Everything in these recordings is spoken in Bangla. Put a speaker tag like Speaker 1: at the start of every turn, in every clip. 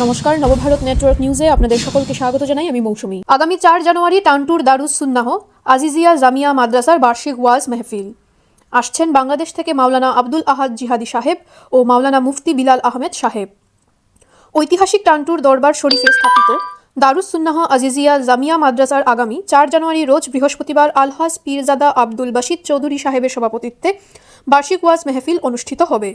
Speaker 1: নমস্কার, নবভারত নেটওয়ার্ক নিউজে আপনাদের সকলকে স্বাগত জানাই। আমি মৌসুমী। আগামী 4 জানুয়ারি টানটুর দারুস সুন্নাহ আজিজিয়া জামিয়া মাদ্রাসার বার্ষিক ওয়াজ মেহফিল। আসছেন বাংলাদেশ থেকে মাওলানা আব্দুল আহাদ জিহাদি সাহেব ও মাওলানা মুফতি বিলাল আহমেদ সাহেব। ঐতিহাসিক টানটুর দরবার শরীফে স্থাপিত দারুস সুন্নাহ আজিজিয়া জামিয়া মাদ্রাসার আগামী 4 জানুয়ারি রোজ বৃহস্পতিবার আলহাজ পীরজাদা আব্দুল বাসিদ চৌধুরী সাহেবের সভাপতিত্বে বার্ষিক ওয়াজ মেহফিল অনুষ্ঠিত হবে।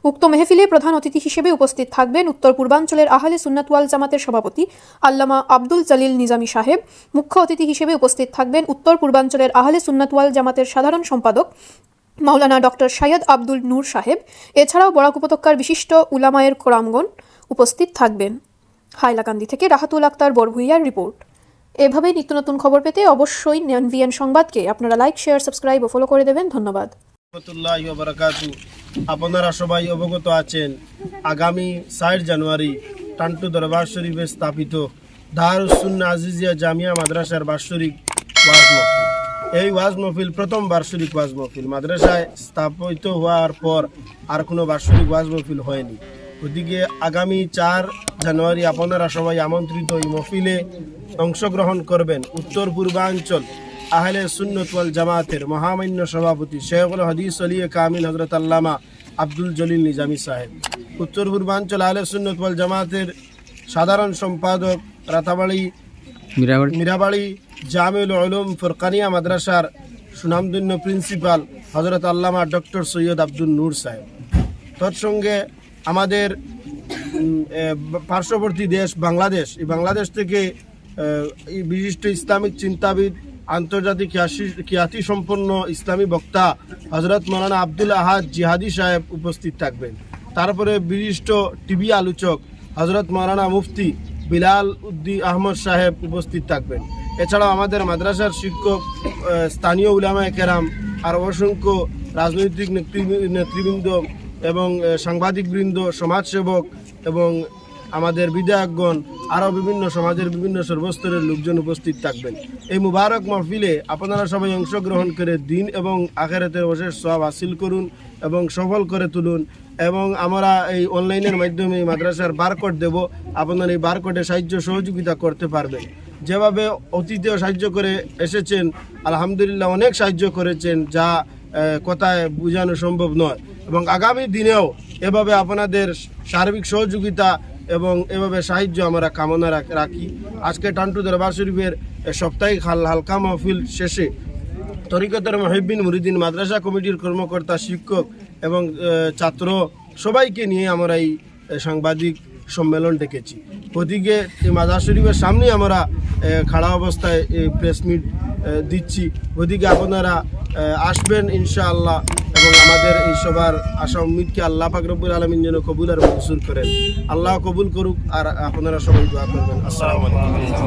Speaker 1: উক্ত মেহফিলে প্রধান অতিথি হিসেবে উপস্থিত থাকবেন উত্তর পূর্বাঞ্চলের আহলে সুন্নাত ওয়াল জামাতের সভাপতি আল্লামা আব্দুল জলিল নিজামী সাহেব। মুখ্য অতিথি হিসেবে উপস্থিত থাকবেন উত্তর পূর্বাঞ্চলের আহলে সুন্নাত ওয়াল জামাতের সাধারণ সম্পাদক মাওলানা ডক্টর সৈয়দ আব্দুল নূর সাহেব। এছাড়াও বরাক উপত্যকার বিশিষ্ট উলামায়ের কোরামগণ উপস্থিত থাকবেন। হাইলাকান্দি থেকে রাহাতুল আক্তার বরভুইয়ার রিপোর্ট। এভাবেই নিত্য নতুন খবর পেতে অবশ্যই NVN সংবাদকে আপনারা লাইক, শেয়ার, সাবস্ক্রাইব ও ফলো করে দেবেন। ধন্যবাদ।
Speaker 2: আপনারা সবাই অবগত আছেন, আগামী 4 জানুয়ারি টানটু দরবার শরীফে স্থাপিত দারুস সুন্নাহ আজিজিয়া জামিয়া মাদ্রাসার বার্ষিক ওয়াজ মাহফিল। এই ওয়াজ মাহফিল প্রথম বার্ষিক ওয়াজ মাহফিল। মাদ্রাসায় স্থাপিত হওয়ার পর আর কোনো বার্ষিক ওয়াজ মাহফিল হয়নি। ওদিকে আগামী 4 জানুয়ারি আপনারা সবাই আমন্ত্রিত এই মাহফিলে অংশগ্রহণ করবেন উত্তর পূর্বাঞ্চল আহলে সুন্নাত ওয়াল জামাতের মহামান্য সভাপতি শেখুল হাদিস আলী কামিল হযরত আল্লামা আব্দুল জলিল নিজামী সাহেব, উত্তর পূর্বাঞ্চল আহলে সুন্নাত ওয়াল জামাতের সাধারণ সম্পাদক রাতাবাড়ি মিরাবাড়ি জামিউল উলুম ফুরকানিয়া মাদ্রাসার সুনামধন্য প্রিন্সিপাল হযরত আল্লামা ডক্টর সৈয়দ আব্দুল নূর সাহেব। তৎসঙ্গে আমাদের পার্শ্ববর্তী দেশ বাংলাদেশ, এই বাংলাদেশ থেকে বিশিষ্ট ইসলামিক চিন্তাবিদ, আন্তর্জাতিক খ্যাতিসম্পন্ন ইসলামী বক্তা হজরত মৌলানা আব্দুল আহাদ জিহাদি সাহেব উপস্থিত থাকবেন। তারপরে বিশিষ্ট টিভি আলোচক হজরত মৌলানা মুফতি বিলাল উদ্দিন আহমদ সাহেব উপস্থিত থাকবেন। এছাড়াও আমাদের মাদ্রাসার শিক্ষক, স্থানীয় উলামায়ে কেরাম আর অসংখ্য রাজনৈতিক নেতৃবৃন্দ এবং সাংবাদিকবৃন্দ, সমাজসেবক এবং আমাদের বিধায়কগণ আরও বিভিন্ন সমাজের বিভিন্ন সর্বস্তরের লোকজন উপস্থিত থাকবেন। এই মুবারক মাহফিলে আপনারা সবাই অংশগ্রহণ করে দিন এবং আখিরাতের অশেষ সওয়াব হাসিল করুন এবং সফল করে তুলুন। এবং আমরা এই অনলাইনের মাধ্যমে এই মাদ্রাসার বারকোড দেব, আপনারা এই বারকোডে সাহায্য সহযোগিতা করতে পারবেন। যেভাবে অতীতেও সাহায্য করে এসেছেন, আলহামদুলিল্লাহ অনেক সাহায্য করেছেন, যা কথায় বোঝানো সম্ভব নয়। এবং আগামী দিনেও এভাবে আপনাদের সার্বিক সহযোগিতা এবং এভাবে সাহায্য আমরা কামনা রাখি। আজকে টানটু দরবার শরীফের সাপ্তাহিক হালকা মাহফিল শেষে তরিকতের মুহিব্বিন মুরিদিন মাদ্রাসা কমিটির কর্মকর্তা, শিক্ষক এবং ছাত্র সবাইকে নিয়ে আমরা এই সাংবাদিক সম্মেলন ডেকেছি। ওদিকে এই মাদ্রাসা শরীফের সামনে আমরা খাড়া অবস্থায় প্রেস মিট দিচ্ছি। ওদিকে আপনারা আসবেন ইনশাআল্লাহ এবং আমাদের এই সবার আশা উম্মিদকে আল্লাহ পাক রব্বুল আলামিন যেন কবুল আর মনসুর করেন। আল্লাহ কবুল করুক। আর আপনারা সবাই দোয়া করবেন। আসসালামু আলাইকুম।